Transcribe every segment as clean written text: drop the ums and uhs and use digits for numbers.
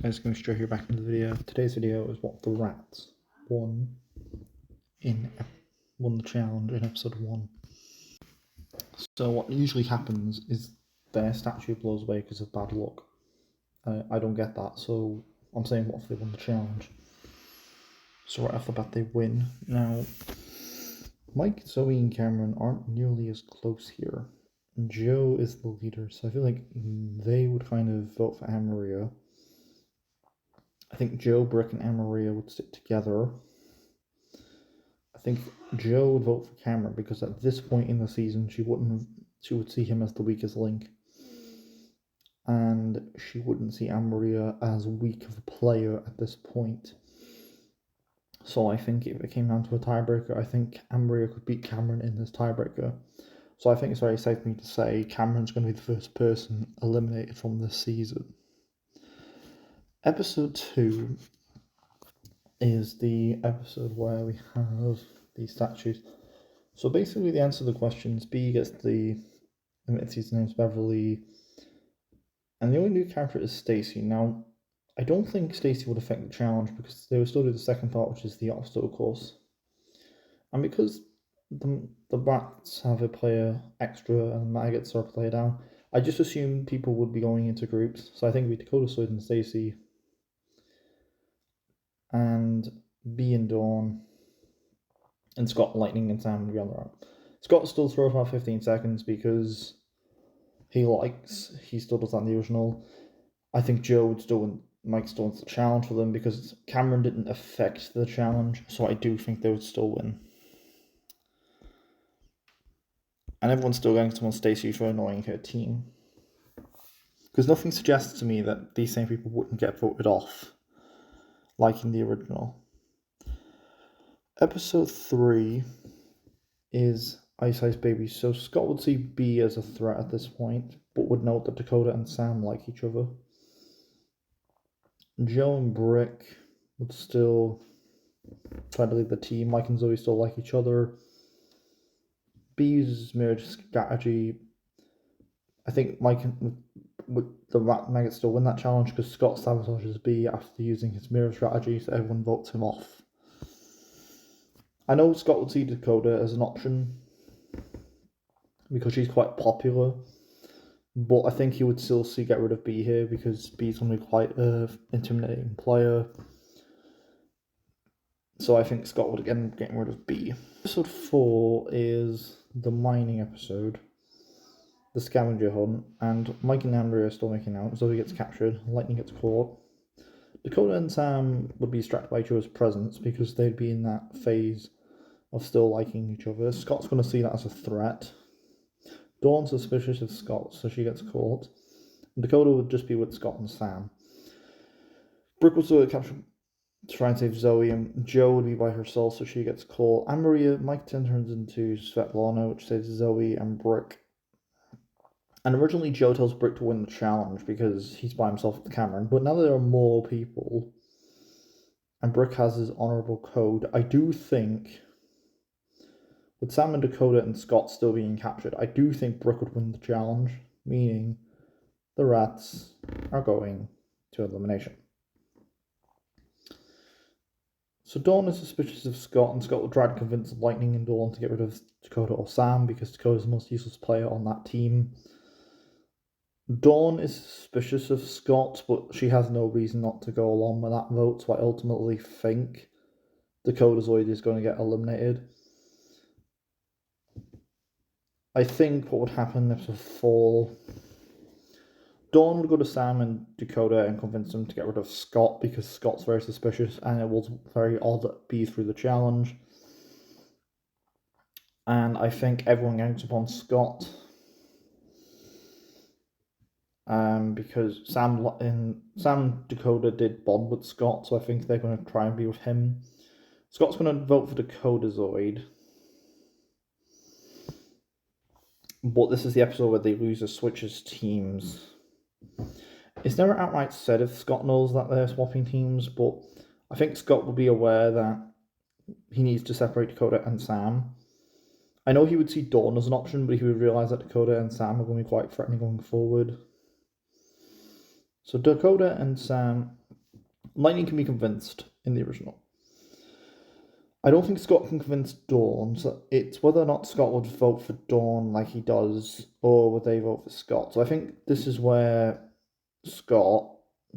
Guys, going straight here back into the video. Today's video is what the rats won the challenge in episode 1. So what usually happens is their statue blows away because of bad luck. I don't get that, so I'm saying what if they won the challenge. So right off the bat they win. Now, Mike, Zoe and Cameron aren't nearly as close here. Joe is the leader, so I feel like they would kind of vote for Anne-Maria. I think Joe, Brick, and Anne-Maria would stick together. I think Joe would vote for Cameron because at this point in the season she would see him as the weakest link. And she wouldn't see Anne-Maria as weak of a player at this point. So I think if it came down to a tiebreaker, I think Anne-Maria could beat Cameron in this tiebreaker. So I think it's very safe for me to say Cameron's going to be the first person eliminated from this season. Episode 2 is the episode where we have these statues. So basically the answer to the questions, B gets the limited season names Beverly, and the only new character is Stacy. Now, I don't think Stacy would affect the challenge because they would still do the second part, which is the obstacle course. And because the bats have a player extra and the maggots are a player down, I just assume people would be going into groups. So I think it'd be Dakota, Sawyer, and Stacy, and B and Dawn, and Scott, Lightning, and Sam would be on their own. Scott still throws about 15 seconds because he still does that in the original. I think Joe would still win, Mike still wins the challenge for them because Cameron didn't affect the challenge, so I do think they would still win. And everyone's still going to want Stacey for annoying her team. Because nothing suggests to me that these same people wouldn't get voted off, like in the original. Episode 3 is Ice Ice Baby. So Scott would see B as a threat at this point, but would note that Dakota and Sam like each other. Joe and Brick would still try to lead the team. Mike and Zoe still like each other. B's marriage strategy. I think Mike would the rat maggot still win that challenge because Scott sabotages B after using his mirror strategy, so everyone votes him off. I know Scott would see Dakota as an option because she's quite popular, but I think he would still get rid of B here because B's going to be quite an intimidating player. So I think Scott would again get rid of B. Episode 4 is the mining episode, the scavenger hunt, and Mike and Amber are still making out. Zoe gets captured, Lightning gets caught. Dakota and Sam would be distracted by each other's presence because they'd be in that phase of still liking each other. Scott's going to see that as a threat. Dawn's suspicious of Scott, so she gets caught. And Dakota would just be with Scott and Sam. Brooke would still get captured to try and save Zoe, and Joe would be by herself, so she gets caught. Anne-Maria, Mike turns into Svetlana, which saves Zoe and Brick. And originally Joe tells Brick to win the challenge because he's by himself with Cameron, but now there are more people, and Brick has his honourable code. I do think, with Sam and Dakota and Scott still being captured, I do think Brick would win the challenge, meaning the rats are going to elimination. So Dawn is suspicious of Scott, and Scott will try to convince Lightning and Dawn to get rid of Dakota or Sam because Dakota's the most useless player on that team. Dawn is suspicious of Scott, but she has no reason not to go along with that vote, so I ultimately think Dakota Zoid is going to get eliminated. I think what would happen in episode 4, Dawn would go to Sam and Dakota and convince them to get rid of Scott because Scott's very suspicious and it was very odd that B through the challenge. And I think everyone gangs upon Scott. Because Sam and Dakota did bond with Scott, so I think they're going to try and be with him. Scott's going to vote for Dakota Zoid. But this is the episode where they lose or switches teams. It's never outright said if Scott knows that they're swapping teams, but I think Scott will be aware that he needs to separate Dakota and Sam. I know he would see Dawn as an option, but he would realise that Dakota and Sam are going to be quite threatening going forward. So Dakota and Sam Lightning can be convinced in the original. I don't think Scott can convince Dawn, so it's whether or not Scott would vote for Dawn like he does, or would they vote for Scott. So I think this is where Scott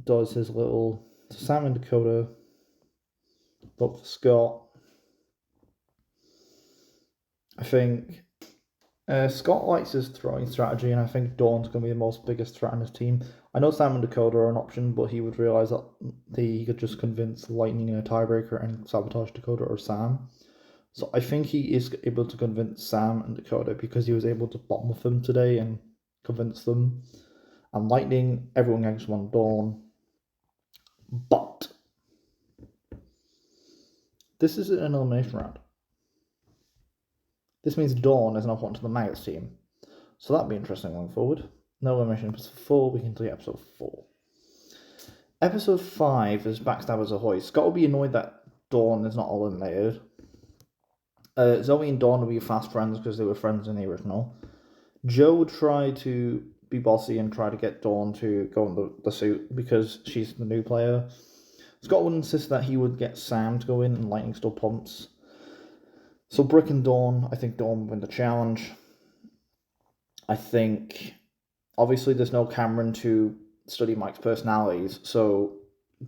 does his little Sam and Dakota vote for Scott. I think Scott likes his throwing strategy, and I think Dawn's going to be the most biggest threat on his team. I know Sam and Dakota are an option, but he would realise that he could just convince Lightning in a tiebreaker and sabotage Dakota or Sam. So I think he is able to convince Sam and Dakota because he was able to bottom with them today and convince them. And Lightning, everyone gets one Dawn. But this is an elimination round. This means Dawn is not on to the Maggots team. So that'd be interesting going forward. No elimination in episode 4, we can do episode 4. Episode 5 is Backstabbers Ahoy. Scott will be annoyed that Dawn is not eliminated. Zoe and Dawn will be fast friends because they were friends in the original. Joe would try to be bossy and try to get Dawn to go in the suit because she's the new player. Scott would insist that he would get Sam to go in and Lightning still pumps. So Brick and Dawn, I think Dawn would win the challenge. I think, obviously there's no Cameron to study Mike's personalities, so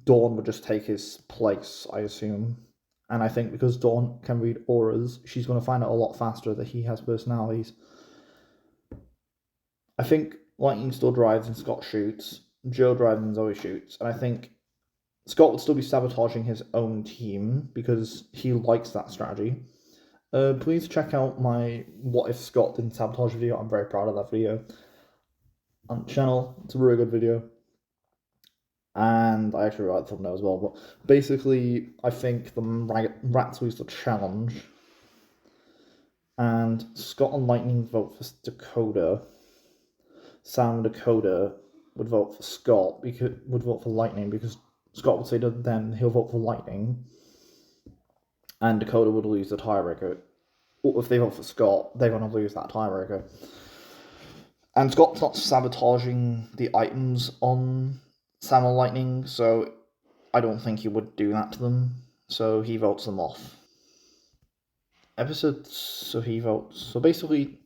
Dawn would just take his place, I assume. And I think because Dawn can read auras, she's going to find out a lot faster that he has personalities. I think Lightning still drives and Scott shoots. Joe drives and Zoe shoots. And I think Scott would still be sabotaging his own team because he likes that strategy. Please check out my What If Scott Didn't Sabotage video. I'm very proud of that video on the channel. It's a really good video. And I actually write the thumbnail as well. But basically, I think the Rats lose the challenge. And Scott and Lightning vote for Dakota. Sam and Dakota would vote for Scott, would vote for Lightning, because Scott would say to them he'll vote for Lightning. And Dakota would lose the tiebreaker. Or if they vote for Scott, they're going to lose that tiebreaker. And Scott's not sabotaging the items on Sam and Lightning, so I don't think he would do that to them. So he votes them off. So basically,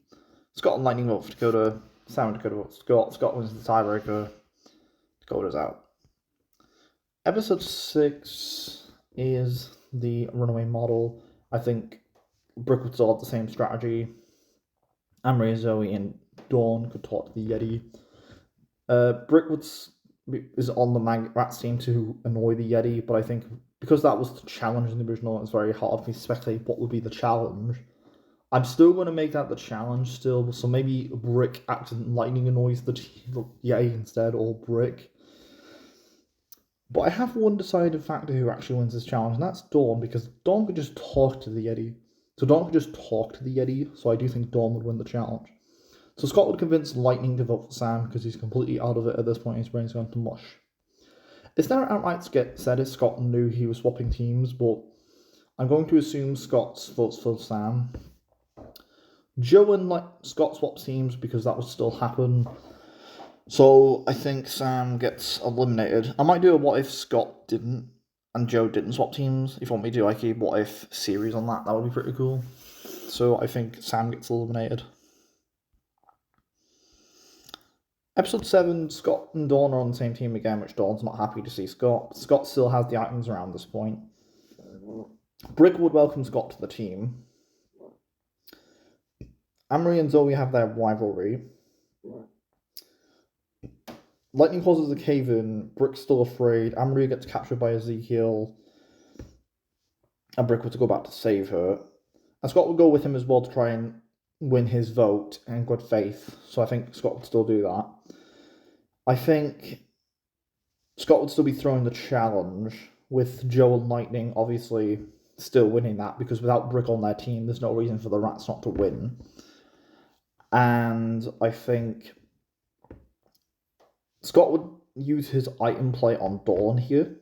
Scott and Lightning vote for Dakota. Sam and Dakota vote for Scott. Scott wins the tiebreaker. Dakota's out. Episode 6 is the runaway model. I think Brick would still have the same strategy. Amory, Zoe, and Dawn could talk to the Yeti. Brick is on the Rats team to annoy the Yeti, but I think because that was the challenge in the original, it's very hard for me to speculate what would be the challenge. I'm still going to make that the challenge still, so maybe Brick acting Lightning annoys the Yeti instead, or Brick. But I have one decided factor who actually wins this challenge, and that's Dawn, because Dawn could just talk to the Yeti. So Dawn could just talk to the Yeti, so I do think Dawn would win the challenge. So Scott would convince Lightning to vote for Sam, because he's completely out of it at this point, his brain's gone to mush. It's never outright said if Scott knew he was swapping teams, but I'm going to assume Scott votes for Sam. Joe and Scott swap teams because that would still happen. So I think Sam gets eliminated. I might do a what if Scott didn't and Joe didn't swap teams. If you want me to do like a what if series on that, that would be pretty cool. So I think Sam gets eliminated. Episode 7, Scott and Dawn are on the same team again, which Dawn's not happy to see Scott. Scott still has the items around this point. Brick would welcome Scott to the team. Amory and Zoe have their rivalry. Lightning causes a cave-in. Brick's still afraid. Amory gets captured by Ezekiel. And Brick would go back to save her. And Scott would go with him as well to try and win his vote in good faith. So I think Scott would still do that. I think Scott would still be throwing the challenge with Joe and Lightning obviously still winning that, because without Brick on their team, there's no reason for the Rats not to win. And I think Scott would use his item play on Dawn here.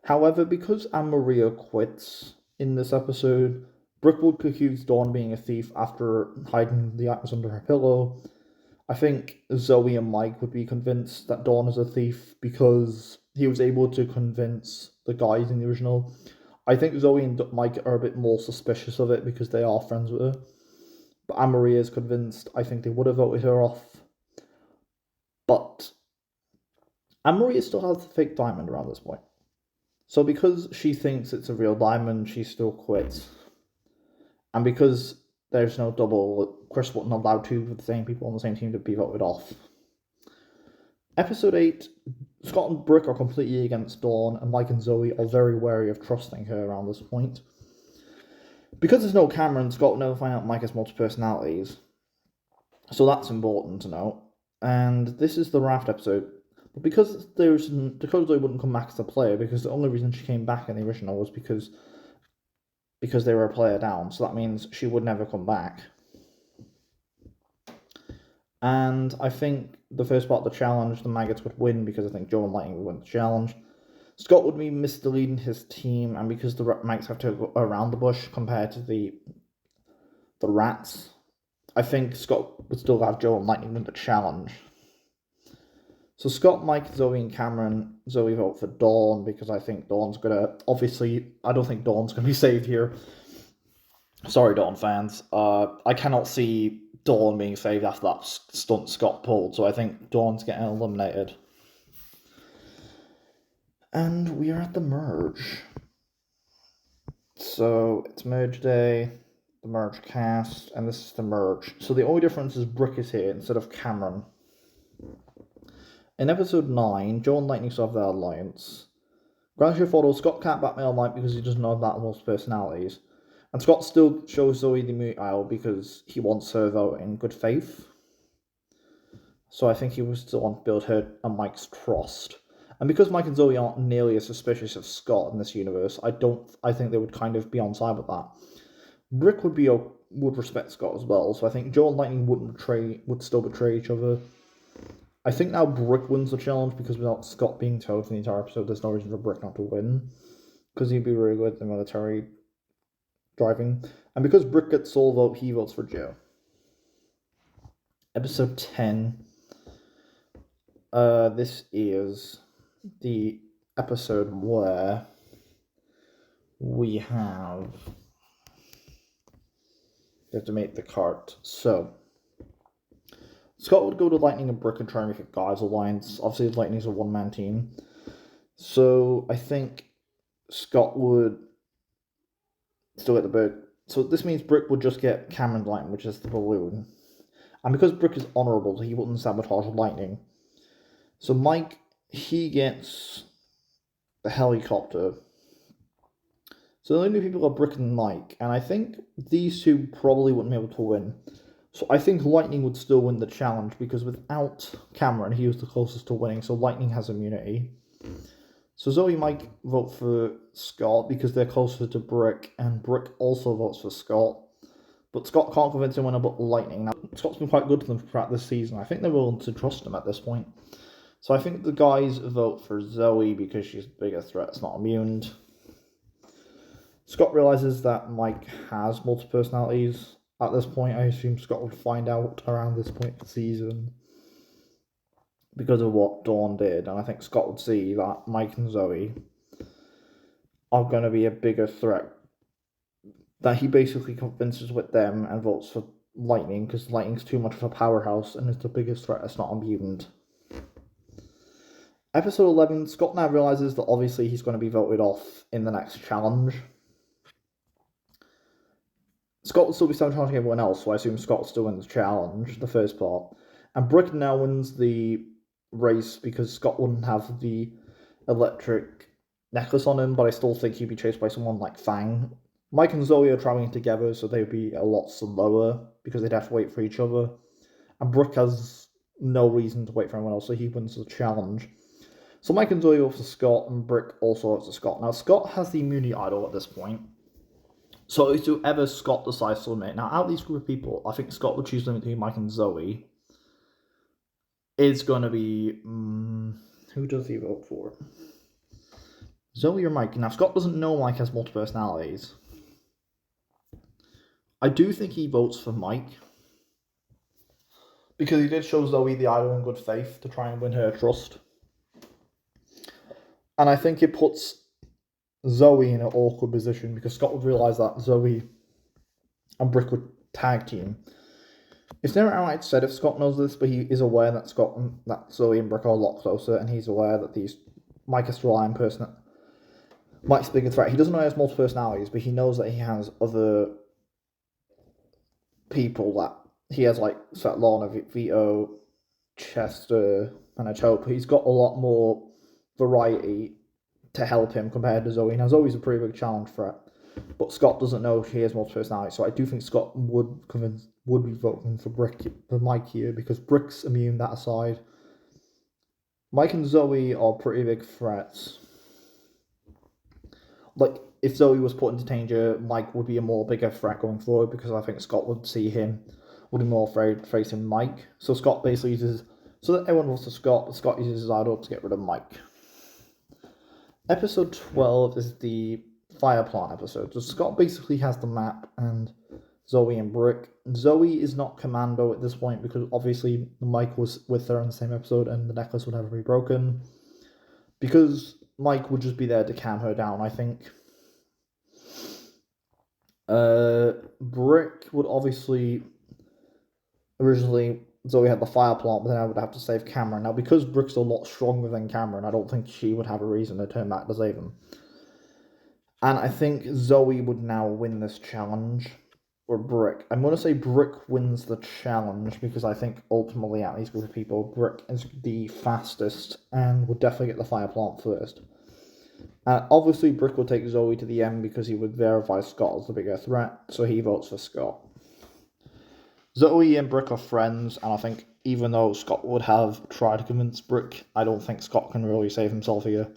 However, because Anne-Maria quits in this episode, Brick would accuse Dawn being a thief after hiding the items under her pillow. I think Zoe and Mike would be convinced that Dawn is a thief because he was able to convince the guys in the original. I think Zoe and Mike are a bit more suspicious of it because they are friends with her. But Anne-Marie is convinced. I think they would have voted her off. But Anne-Marie still has the fake diamond around this point. So because she thinks it's a real diamond, she still quits. And because there's no double, Chris wasn't allowed two of the same people on the same team to be voted off. Episode 8, Scott and Brooke are completely against Dawn, and Mike and Zoe are very wary of trusting her around this point. Because there's no camera, Scott will never find out Mike has multiple personalities. So that's important to note. And this is the Raft episode. But because Dakota Zoe wouldn't come back as a player, because the only reason she came back in the original was because they were a player down. So that means she would never come back. And I think the first part of the challenge, the Maggots would win because I think Joe and Lightning would win the challenge. Scott would be misleading his team, and because the Maggots have to go around the bush compared to the Rats, I think Scott would still have Joe and Lightning win the challenge. So Scott, Mike, Zoe, and Cameron. Zoe vote for Dawn because I think Dawn's gonna. Obviously, I don't think Dawn's gonna be saved here. Sorry, Dawn fans. I cannot see Dawn being saved after that stunt Scott pulled, so I think Dawn's getting eliminated. And we are at the merge. So it's merge day, the merge cast, and this is the merge. So the only difference is Brooke is here instead of Cameron. In episode 9, Joe and Lightning still have their alliance. Grand Chef Otto, Scott can't blackmail Mike because he doesn't know about most personalities. And Scott still shows Zoe the Moot Isle because he wants her vote in good faith. So I think he would still want to build her and Mike's trust. And because Mike and Zoe aren't nearly as suspicious of Scott in this universe, I think they would kind of be on side with that. Brick would respect Scott as well, so I think Joe and Lightning would still betray each other. I think now Brick wins the challenge because without Scott being told for the entire episode, there's no reason for Brick not to win. Because he'd be really good at the military driving. And because Brick gets sole vote, he votes for Joe. Episode 10. This is the episode where we have to make the cart. So Scott would go to Lightning and Brick and try and make a guys alliance. Obviously, Lightning's a one-man team. So I think Scott would still get the bird. So this means Brick would just get Cameron Lightning, which is the balloon. And because Brick is honourable, he wouldn't sabotage Lightning. So Mike, he gets the helicopter. So the only people are Brick and Mike. And I think these two probably wouldn't be able to win. So I think Lightning would still win the challenge because without Cameron, he was the closest to winning. So Lightning has immunity. So Zoe and Mike vote for Scott because they're closer to Brick. And Brick also votes for Scott. But Scott can't convince anyone about Lightning. Now, Scott's been quite good to them throughout this season. I think they're willing to trust him at this point. So I think the guys vote for Zoe because she's the biggest threat. It's not immune. Scott realizes that Mike has multiple personalities. At this point, I assume Scott would find out around this point of the season because of what Dawn did. And I think Scott would see that Mike and Zoe are going to be a bigger threat. That he basically convinces with them and votes for Lightning because Lightning's too much of a powerhouse and is the biggest threat that's not immune. Episode 11, Scott now realizes that obviously he's going to be voted off in the next challenge. Scott will still be sabotaging everyone else, so I assume Scott will still win the challenge, the first part. And Brick now wins the race because Scott wouldn't have the electric necklace on him, but I still think he'd be chased by someone like Fang. Mike and Zoe are traveling together, so they'd be a lot slower because they'd have to wait for each other. And Brick has no reason to wait for anyone else, so he wins the challenge. So Mike and Zoe vote for Scott, and Brick also votes for Scott. Now, Scott has the immunity idol at this point. So if whoever Scott decides to eliminate. Now, out of these group of people, I think Scott would choose them between Mike and Zoe. Is going to be... who does he vote for? Zoe or Mike? Now, Scott doesn't know Mike has multiple personalities. I do think he votes for Mike. Because he did show Zoe the idol in good faith to try and win her trust. And I think it puts Zoe in an awkward position because Scott would realise that Zoe and Brick would tag team. It's never outright said if Scott knows this, but he is aware that that Zoe and Brick are a lot closer, and he's aware that Mike is still in person. Mike's the bigger threat. He doesn't know he has multiple personalities, but he knows that he has other people that he has, like Svetlana, Vito, Chester, and I hope he's got a lot more variety to help him compared to Zoe. Now Zoe's a pretty big challenge threat, but Scott doesn't know he has multiple personalities, so I do think Scott would be voting for Mike here because Brick's immune. That aside, Mike and Zoe are pretty big threats. Like, if Zoe was put into danger, Mike would be a more bigger threat going forward because I think Scott would be more afraid facing Mike. So Scott basically uses, so that everyone votes for Scott, but Scott uses his idol to get rid of Mike. Episode 12 is the fire plant episode. So Scott basically has the map and Zoe and Brick. Zoe is not commando at this point because obviously Mike was with her in the same episode and the necklace would never be broken. Because Mike would just be there to calm her down, I think. Brick would obviously... Originally, Zoe had the fire plant, but then I would have to save Cameron. Now, because Brick's a lot stronger than Cameron, I don't think she would have a reason to turn back to save him. And I think Zoe would now win this challenge. Or Brick. I'm going to say Brick wins the challenge because I think ultimately out of these group of people, Brick is the fastest and would definitely get the fire plant first. Obviously, Brick will take Zoe to the end because he would verify Scott as the bigger threat, so he votes for Scott. Zoe and Brick are friends, and I think even though Scott would have tried to convince Brick, I don't think Scott can really save himself here.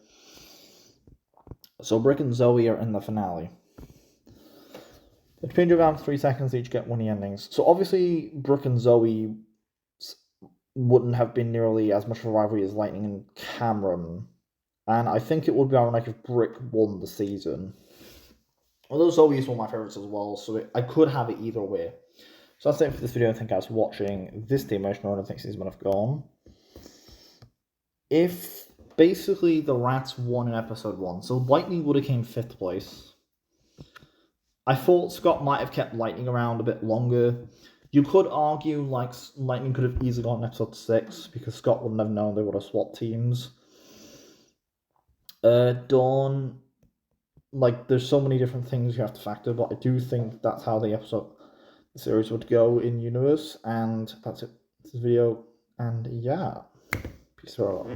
So Brick and Zoe are in the finale. Between around 3 seconds, each get 1 of the endings. So obviously, Brick and Zoe wouldn't have been nearly as much of a rivalry as Lightning and Cameron. And I think it would be ironic if Brick won the season. Although Zoe is one of my favourites as well, so I could have it either way. So that's it for this video. Thank you guys for watching this The Emotional Order. Thanks, season 1 have gone. If basically the Rats won in episode 1, so Lightning would have came 5th place. I thought Scott might have kept Lightning around a bit longer. You could argue like Lightning could have easily gone episode 6 because Scott wouldn't have known they would have swapped teams. Dawn, like there's so many different things you have to factor, but I do think that's how the series would go in universe, and that's it. This video, and yeah, peace out.